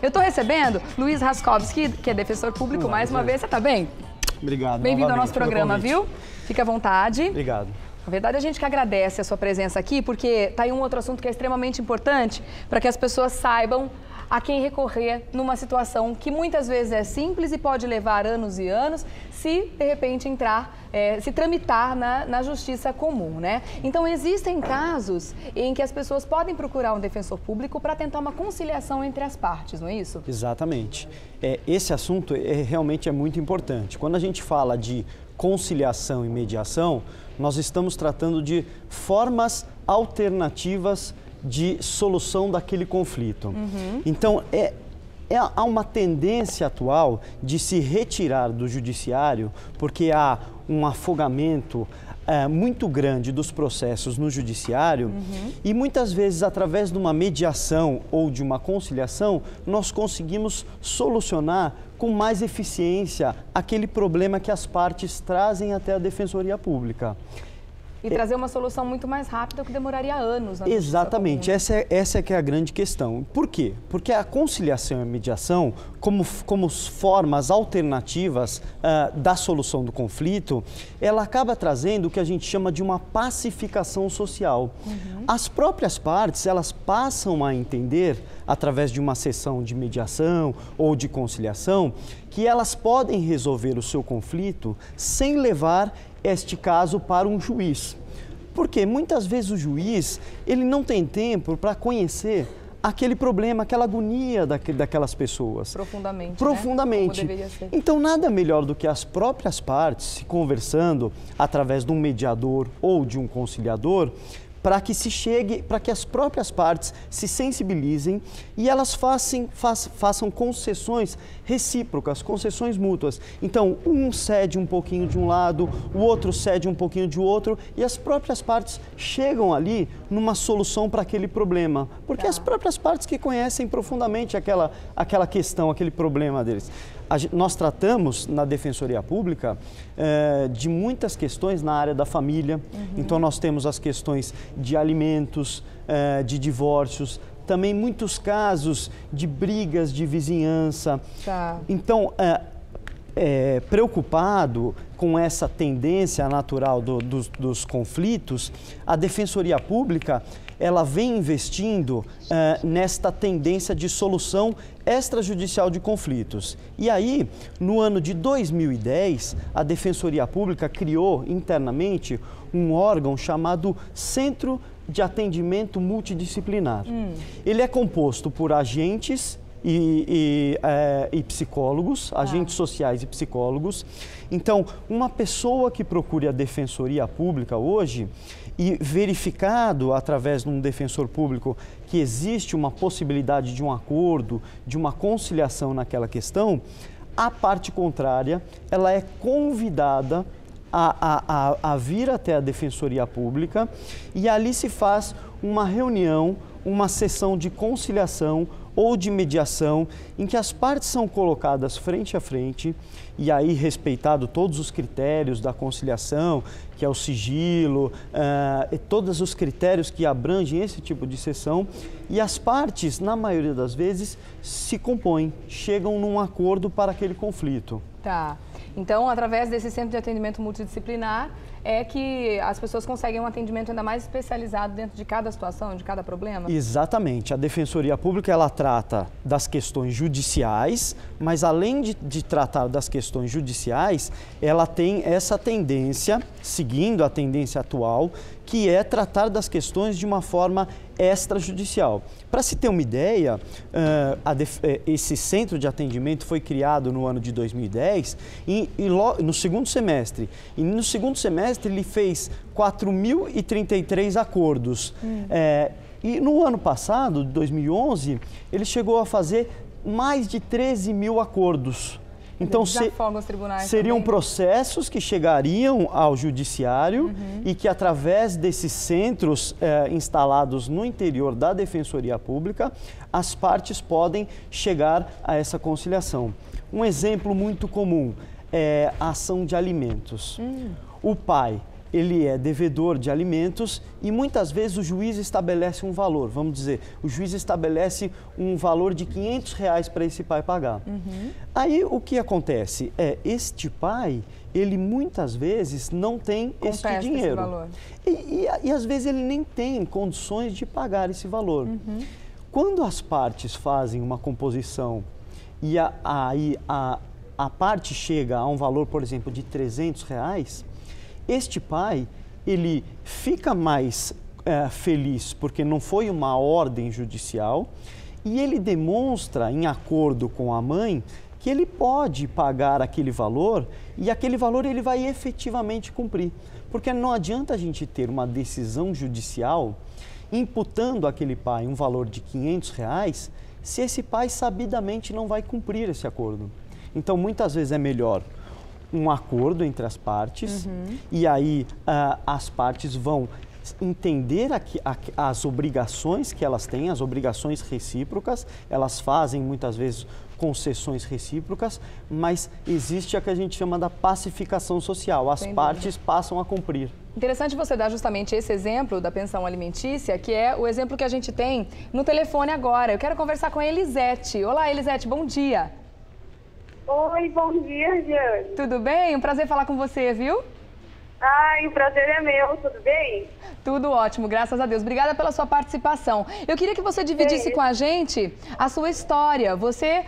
Eu estou recebendo Luiz Raskovski, que é defensor público, mais uma vez. Você está bem? Obrigado. Bem-vindo ao nosso programa, viu? Fique à vontade. Obrigado. Na verdade, a gente que agradece a sua presença aqui, porque está aí um outro assunto que é extremamente importante para que as pessoas saibam a quem recorrer numa situação que muitas vezes é simples e pode levar anos e anos se, de repente, se tramitar na justiça comum, né? Então, existem casos em que as pessoas podem procurar um defensor público para tentar uma conciliação entre as partes, não é isso? Exatamente. Esse assunto realmente é muito importante. Quando a gente fala de conciliação e mediação, nós estamos tratando de formas alternativas de solução daquele conflito. Então, há uma tendência atual de se retirar do judiciário porque há um afogamento muito grande dos processos no judiciário e muitas vezes, através de uma mediação ou de uma conciliação, nós conseguimos solucionar com mais eficiência aquele problema que as partes trazem até a Defensoria Pública. E trazer uma solução muito mais rápida, que demoraria anos. Exatamente, essa é que é a grande questão. Por quê? Porque a conciliação e a mediação, como formas alternativas da solução do conflito, ela acaba trazendo o que a gente chama de uma pacificação social. As próprias partes, elas passam a entender, através de uma sessão de mediação ou de conciliação, que elas podem resolver o seu conflito sem levar este caso para um juiz. Porque muitas vezes o juiz, ele não tem tempo para conhecer aquele problema, aquela agonia daquelas pessoas. Profundamente. Profundamente. Né? Como deveria ser. Então, nada melhor do que as próprias partes se conversando através de um mediador ou de um conciliador, para que as próprias partes se sensibilizem e elas façam concessões recíprocas, concessões mútuas. Então, um cede um pouquinho de um lado, o outro cede um pouquinho de outro e as próprias partes chegam ali numa solução para aquele problema. Porque as próprias partes que conhecem profundamente aquela questão, aquele problema deles. Nós tratamos na Defensoria Pública de muitas questões na área da família. Então, nós temos as questões de alimentos, de divórcios, também muitos casos de brigas de vizinhança. Então, preocupado com essa tendência natural dos conflitos, a Defensoria Pública ela vem investindo nesta tendência de solução extrajudicial de conflitos. E aí, no ano de 2010, a Defensoria Pública criou internamente um órgão chamado Centro de Atendimento Multidisciplinar. Ele é composto por agentes e psicólogos, agentes sociais e psicólogos. Então, uma pessoa que procure a Defensoria Pública hoje e verificado através de um defensor público que existe uma possibilidade de um acordo, de uma conciliação naquela questão, a parte contrária, ela é convidada a vir até a Defensoria Pública e ali se faz uma reunião, uma sessão de conciliação ou de mediação, em que as partes são colocadas frente a frente e aí respeitado todos os critérios da conciliação, que é o sigilo, e todos os critérios que abrangem esse tipo de sessão, e as partes, na maioria das vezes, se compõem, chegam num acordo para aquele conflito. Tá. Então, através desse centro de atendimento multidisciplinar, é que as pessoas conseguem um atendimento ainda mais especializado dentro de cada situação, de cada problema? Exatamente. A Defensoria Pública, ela trata das questões judiciais, mas além de tratar das questões judiciais, ela tem essa tendência, seguindo a tendência atual, que é tratar das questões de uma forma extrajudicial. Para se ter uma ideia, esse centro de atendimento foi criado no ano de 2010 no segundo semestre. E no segundo semestre ele fez 4.033 acordos. E no ano passado, de 2011, ele chegou a fazer mais de 13 mil acordos. Então, seriam também processos que chegariam ao judiciário e que, através desses centros instalados no interior da Defensoria Pública, as partes podem chegar a essa conciliação. Um exemplo muito comum é a ação de alimentos. O pai ele é devedor de alimentos e muitas vezes o juiz estabelece um valor, vamos dizer, o juiz estabelece um valor de R$ 500 para esse pai pagar. Aí o que acontece é, este pai, ele muitas vezes não tem este dinheiro. Esse valor. E às vezes ele nem tem condições de pagar esse valor. Quando as partes fazem uma composição e a parte chega a um valor, por exemplo, de R$ 300, este pai, ele fica mais feliz porque não foi uma ordem judicial e ele demonstra, em acordo com a mãe, que ele pode pagar aquele valor e aquele valor ele vai efetivamente cumprir. Porque não adianta a gente ter uma decisão judicial imputando àquele pai um valor de R$ 500 se esse pai sabidamente não vai cumprir esse acordo. Então, muitas vezes é melhor um acordo entre as partes e aí as partes vão entender as obrigações que elas têm, as obrigações recíprocas, elas fazem muitas vezes concessões recíprocas, mas existe a que a gente chama da pacificação social, as partes passam a cumprir. Interessante você dar justamente esse exemplo da pensão alimentícia, que é o exemplo que a gente tem no telefone agora. Eu quero conversar com a Elisete. Olá, Elisete, bom dia. Oi, bom dia, Jane. Tudo bem? Um prazer falar com você, viu? Ai, o prazer é meu, tudo bem? Tudo ótimo, graças a Deus. Obrigada pela sua participação. Eu queria que você dividisse com a gente a sua história. Você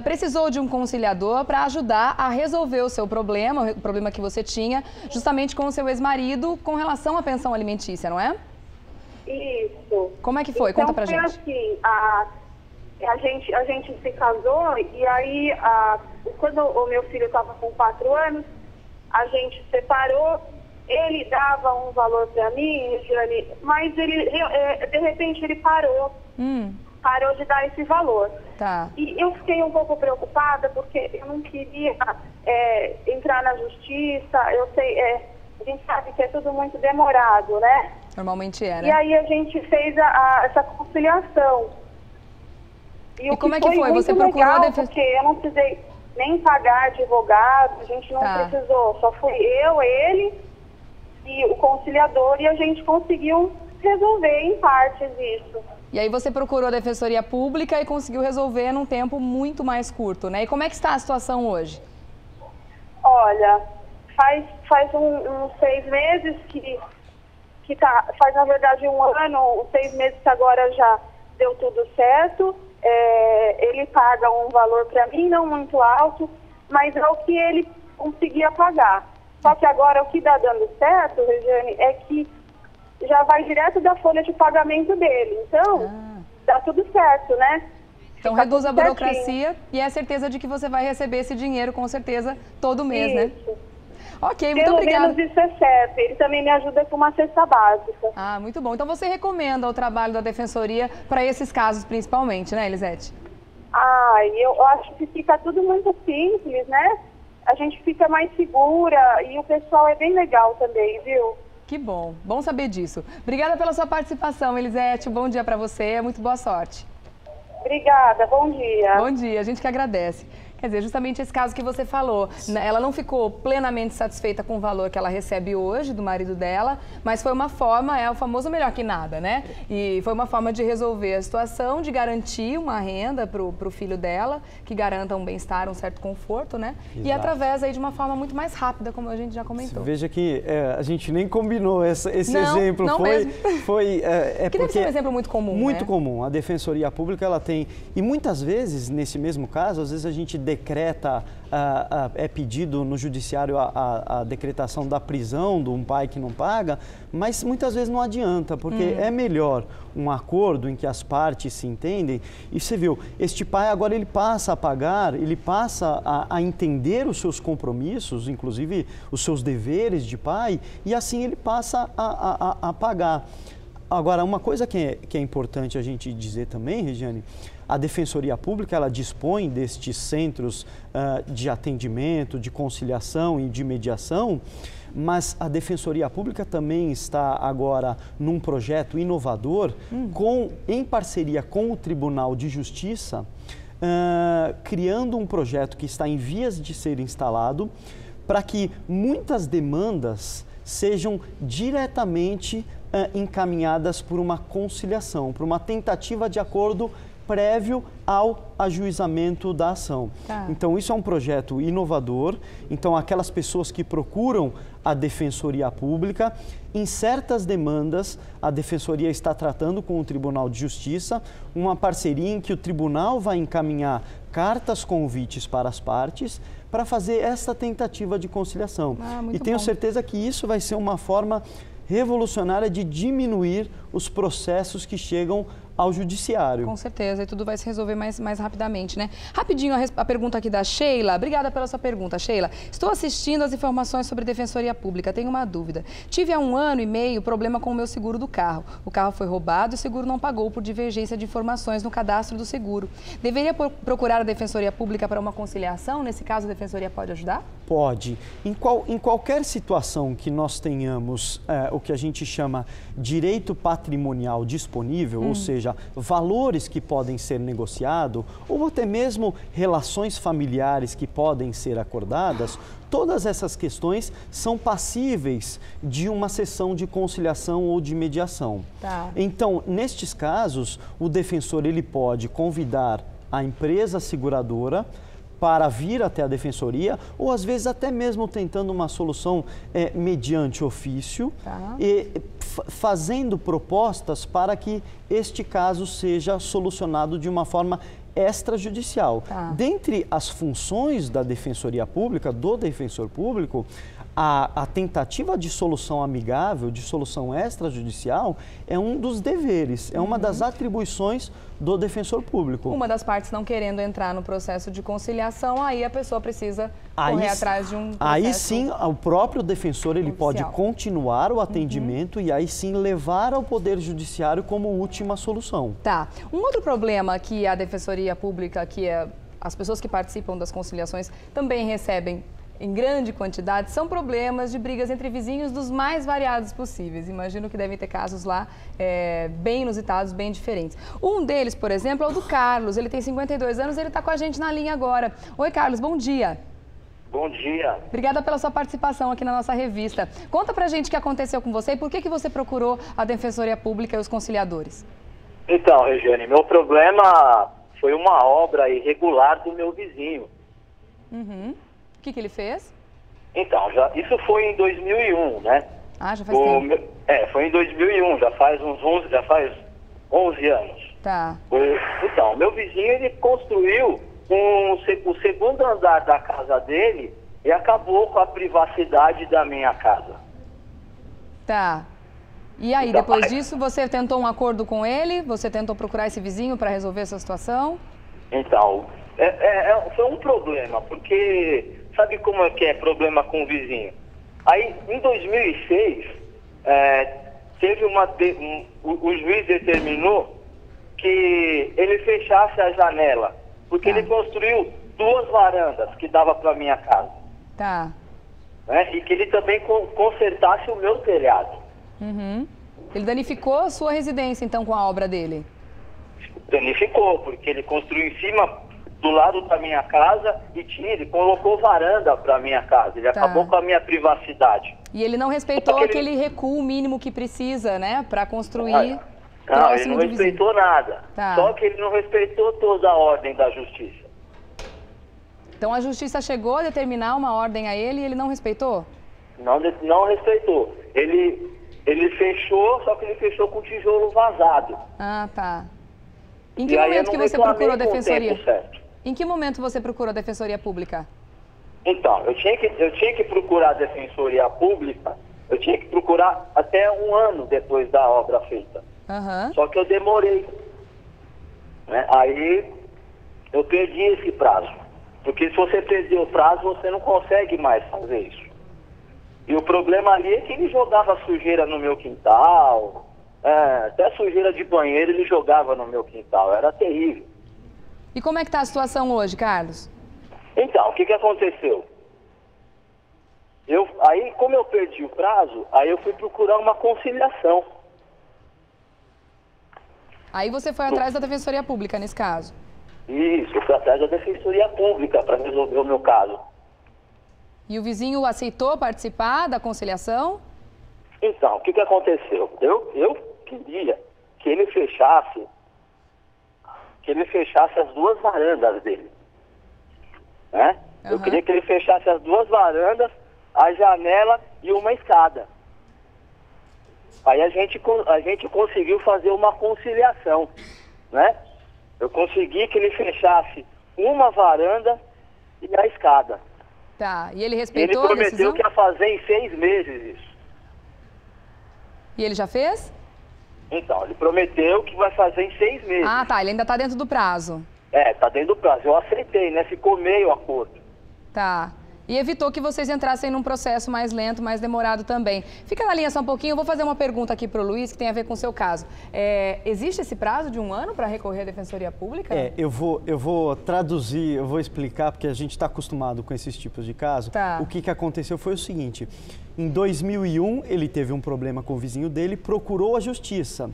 precisou de um conciliador para ajudar a resolver o seu problema, o problema que você tinha, justamente com o seu ex-marido, com relação à pensão alimentícia, não é? Isso. Como é que foi? Então, conta pra gente. Assim, a gente se casou e aí, quando o meu filho estava com 4 anos, a gente separou. Ele dava um valor para mim, Jane, mas ele, de repente ele parou. Parou de dar esse valor. Tá. E eu fiquei um pouco preocupada porque eu não queria entrar na justiça. Eu sei, a gente sabe que é tudo muito demorado, né? Normalmente é, né? E aí a gente fez essa conciliação. E como é que foi? Você procurou a defesa? Porque eu não precisei nem pagar advogado, a gente não precisou. Só fui eu, ele e o conciliador, e a gente conseguiu resolver em partes isso. E aí você procurou a Defensoria Pública e conseguiu resolver num tempo muito mais curto, né? E como é que está a situação hoje? Olha, faz uns 6 meses que faz na verdade 1 ano, uns 6 meses que agora já deu tudo certo. Ele paga um valor para mim, não muito alto, mas é o que ele conseguia pagar. Só que agora o que está dando certo, Regiane, é que já vai direto da folha de pagamento dele. Então, dá tudo certo, né? Então reduz a burocracia e é a certeza de que você vai receber esse dinheiro, com certeza, todo mês, né? Ok, muito obrigada. Pelo menos isso é certo. Ele também me ajuda com uma cesta básica. Ah, muito bom. Então você recomenda o trabalho da Defensoria para esses casos principalmente, né, Elisete? Eu acho que fica tudo muito simples, né? A gente fica mais segura e o pessoal é bem legal também, viu? Que bom. Bom saber disso. Obrigada pela sua participação, Elisete. Bom dia para você. Muito boa sorte. Obrigada. Bom dia. Bom dia. A gente que agradece. Quer dizer, justamente esse caso que você falou, ela não ficou plenamente satisfeita com o valor que ela recebe hoje do marido dela, mas foi uma forma, é o famoso melhor que nada, né? E foi uma forma de resolver a situação, de garantir uma renda para o filho dela, que garanta um bem-estar, um certo conforto, né? Exato. E através aí de uma forma muito mais rápida, como a gente já comentou. Veja que a gente nem combinou esse exemplo. Não mesmo. Que deve ser um exemplo muito comum, muito né? comum. A Defensoria Pública, ela tem, e muitas vezes, nesse mesmo caso, às vezes a gente decreta, é pedido no judiciário a decretação da prisão de um pai que não paga, mas muitas vezes não adianta, porque é melhor um acordo em que as partes se entendem. E você viu, este pai agora ele passa a pagar, ele passa a entender os seus compromissos, inclusive os seus deveres de pai, e assim ele passa a pagar. Agora, uma coisa que é importante a gente dizer também, Regiane, a Defensoria Pública, ela dispõe destes centros de atendimento, de conciliação e de mediação, mas a Defensoria Pública também está agora num projeto inovador, em parceria com o Tribunal de Justiça, criando um projeto que está em vias de ser instalado, para que muitas demandas sejam diretamente encaminhadas por uma conciliação, por uma tentativa de acordo prévio ao ajuizamento da ação. Então, isso é um projeto inovador. Então, aquelas pessoas que procuram a Defensoria Pública, em certas demandas, a Defensoria está tratando com o Tribunal de Justiça uma parceria em que o Tribunal vai encaminhar cartas convites para as partes para fazer essa tentativa de conciliação. E tenho certeza que isso vai ser uma forma revolucionária de diminuir os processos que chegam ao judiciário. Com certeza, e tudo vai se resolver mais rapidamente, né? Rapidinho a pergunta aqui da Sheila. Obrigada pela sua pergunta, Sheila. Estou assistindo as informações sobre Defensoria Pública. Tenho uma dúvida. Tive há 1 ano e meio problema com o meu seguro do carro. O carro foi roubado e o seguro não pagou por divergência de informações no cadastro do seguro. Deveria procurar a Defensoria Pública para uma conciliação? Nesse caso, a Defensoria pode ajudar? Pode. Em qualquer situação que nós tenhamos o que a gente chama direito patrimonial disponível, ou seja, valores que podem ser negociados, ou até mesmo relações familiares que podem ser acordadas, todas essas questões são passíveis de uma sessão de conciliação ou de mediação. Então, nestes casos, o defensor ele pode convidar a empresa seguradora para vir até a Defensoria, ou às vezes até mesmo tentando uma solução mediante ofício, e fazendo propostas para que este caso seja solucionado de uma forma extrajudicial. Dentre as funções da Defensoria Pública, do defensor público, a tentativa de solução amigável, de solução extrajudicial, é um dos deveres, é uma das atribuições do defensor público. Uma das partes não querendo entrar no processo de conciliação, aí a pessoa precisa correr atrás de um processo. Aí sim, o próprio defensor ele pode continuar o atendimento e aí sim levar ao Poder Judiciário como última solução. Um outro problema que a Defensoria Pública, as pessoas que participam das conciliações também recebem em grande quantidade, são problemas de brigas entre vizinhos dos mais variados possíveis. Imagino que devem ter casos lá bem inusitados, bem diferentes. Um deles, por exemplo, é o do Carlos. Ele tem 52 anos e ele está com a gente na linha agora. Oi, Carlos, bom dia. Bom dia. Obrigada pela sua participação aqui na nossa revista. Conta pra gente o que aconteceu com você e por que você procurou a Defensoria Pública e os conciliadores. Então, Regiane, meu problema foi uma obra irregular do meu vizinho. O que ele fez? Então, isso foi em 2001, né? Já faz tempo. Foi em 2001, já faz 11 anos. Então, meu vizinho, ele construiu o segundo andar da casa dele e acabou com a privacidade da minha casa. E aí, então, depois disso, você tentou um acordo com ele? Você tentou procurar esse vizinho para resolver essa situação? Então, foi um problema, porque sabe como é que é problema com o vizinho? Aí, em 2006, teve o juiz determinou que ele fechasse a janela, porque ele construiu 2 varandas que dava para minha casa. E que ele também consertasse o meu telhado. Ele danificou a sua residência, então, com a obra dele? Danificou, porque ele construiu em cima do lado da minha casa e ele colocou varanda para minha casa. Ele acabou com a minha privacidade. E ele não respeitou aquele recuo mínimo que precisa, né, para construir. Não, ele não respeitou nada. Só que ele não respeitou toda a ordem da justiça. Então a justiça chegou a determinar uma ordem a ele e ele não respeitou? Não respeitou. Ele fechou, só que ele fechou com tijolo vazado. Em que momento que você procurou a Defensoria? Em que momento você procurou a Defensoria Pública? Então, eu tinha que procurar a Defensoria Pública, eu tinha que procurar até 1 ano depois da obra feita. Só que eu demorei. Aí eu perdi esse prazo. Porque se você perder o prazo, você não consegue mais fazer isso. E o problema ali é que ele jogava sujeira no meu quintal, até sujeira de banheiro ele jogava no meu quintal, era terrível. E como é que está a situação hoje, Carlos? Então, o que aconteceu? Aí, como eu perdi o prazo, aí eu fui procurar uma conciliação. Aí você foi atrás da Defensoria Pública, nesse caso? Isso, eu fui atrás da Defensoria Pública para resolver o meu caso. E o vizinho aceitou participar da conciliação? Então, o que aconteceu? Eu queria que ele fechasse as duas varandas dele, né? Uhum. Eu queria que ele fechasse as duas varandas, a janela e uma escada. Aí a gente conseguiu fazer uma conciliação, né? Eu consegui que ele fechasse uma varanda e a escada. Tá, e ele Ele respeitou a prometeu decisão? que ia fazer em 6 meses isso. E ele já fez? Então, ele prometeu que vai fazer em 6 meses. Ah, tá, ele ainda tá dentro do prazo. Tá dentro do prazo. Eu aceitei, né? Ficou meio acordo. Tá. E evitou que vocês entrassem num processo mais lento, mais demorado também. Fica na linha só um pouquinho, eu vou fazer uma pergunta aqui para o Luiz, que tem a ver com o seu caso. Existe esse prazo de 1 ano para recorrer à Defensoria Pública? Eu vou traduzir, eu vou explicar, porque a gente está acostumado com esses tipos de caso. Tá. O que aconteceu foi o seguinte, em 2001 ele teve um problema com o vizinho dele, procurou a justiça.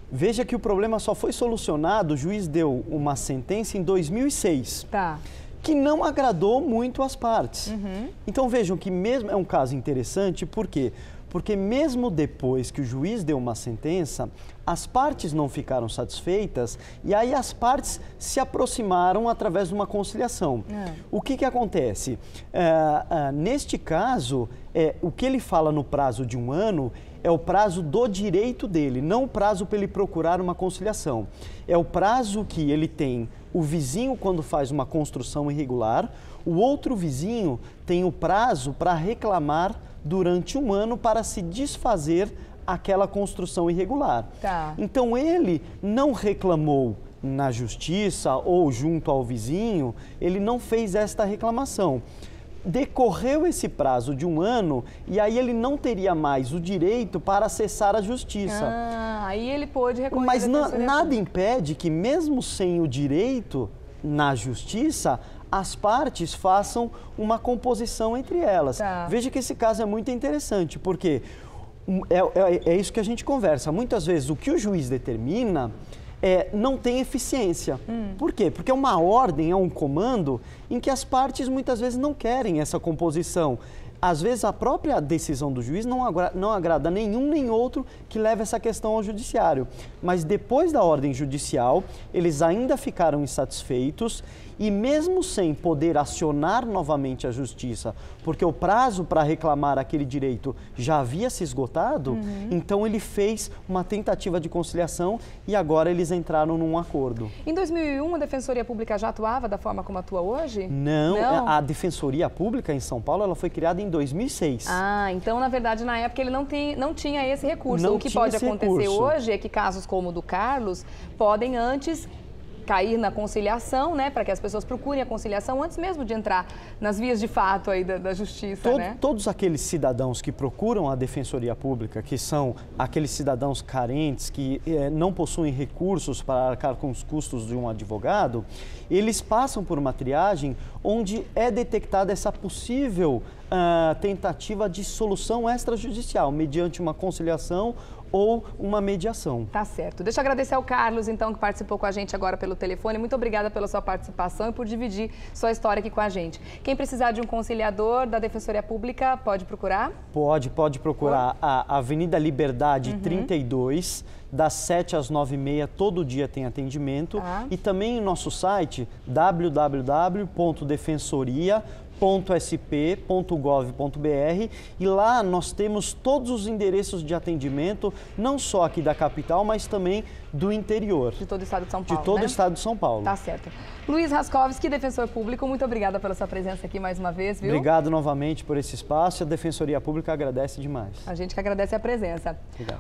Veja que o problema só foi solucionado, o juiz deu uma sentença em 2006. Tá. Que não agradou muito as partes. Uhum. Então vejam que mesmo é um caso interessante, por quê? Porque mesmo depois que o juiz deu uma sentença, as partes não ficaram satisfeitas e aí as partes se aproximaram através de uma conciliação. O que acontece? Neste caso, o que ele fala no prazo de 1 ano é o prazo do direito dele, não o prazo para ele procurar uma conciliação. É o prazo que ele tem o vizinho quando faz uma construção irregular, o outro vizinho tem o prazo para reclamar durante 1 ano para se desfazer aquela construção irregular. Tá. Então ele não reclamou na justiça ou junto ao vizinho, ele não fez esta reclamação. Decorreu esse prazo de 1 ano e aí ele não teria mais o direito para acessar a justiça. Aí ele pôde recorrer. Mas nada impede que, mesmo sem o direito na justiça, as partes façam uma composição entre elas. Tá. Veja que esse caso é muito interessante, porque é isso que a gente conversa. Muitas vezes o que o juiz determina não tem eficiência. Por quê? Porque é uma ordem, é um comando em que as partes muitas vezes não querem essa composição. Às vezes a própria decisão do juiz não agrada nenhum nem outro que leva essa questão ao judiciário. Mas depois da ordem judicial, eles ainda ficaram insatisfeitos e mesmo sem poder acionar novamente a justiça, porque o prazo para reclamar aquele direito já havia se esgotado, então ele fez uma tentativa de conciliação e agora eles entraram num acordo. Em 2001, a Defensoria Pública já atuava da forma como atua hoje? Não. A Defensoria Pública em São Paulo ela foi criada em 2006. Ah, então na verdade na época ele não tinha esse recurso. Não o que tinha pode esse acontecer recurso. hoje é que casos como o do Carlos podem antes cair na conciliação, né, para que as pessoas procurem a conciliação antes mesmo de entrar nas vias de fato aí da justiça, né? Todos aqueles cidadãos que procuram a Defensoria Pública, que são aqueles cidadãos carentes, que não possuem recursos para arcar com os custos de um advogado, eles passam por uma triagem onde é detectada essa possível tentativa de solução extrajudicial, mediante uma conciliação ou uma mediação. Tá certo. Deixa eu agradecer ao Carlos, então, que participou com a gente agora pelo telefone. Muito obrigada pela sua participação e por dividir sua história aqui com a gente. Quem precisar de um conciliador da Defensoria Pública, pode procurar? Pode procurar a Avenida Liberdade 32, das 7 às 9h30, todo dia tem atendimento. E também em nosso site, www.defensoria.sp.gov.br, e lá nós temos todos os endereços de atendimento, não só aqui da capital, mas também do interior. De todo o estado de São Paulo, De todo né? o estado de São Paulo. Tá certo. Luiz Raskovski, defensor público, muito obrigada pela sua presença aqui mais uma vez, viu? Obrigado novamente por esse espaço, a Defensoria Pública agradece demais. A gente que agradece a presença. Obrigado.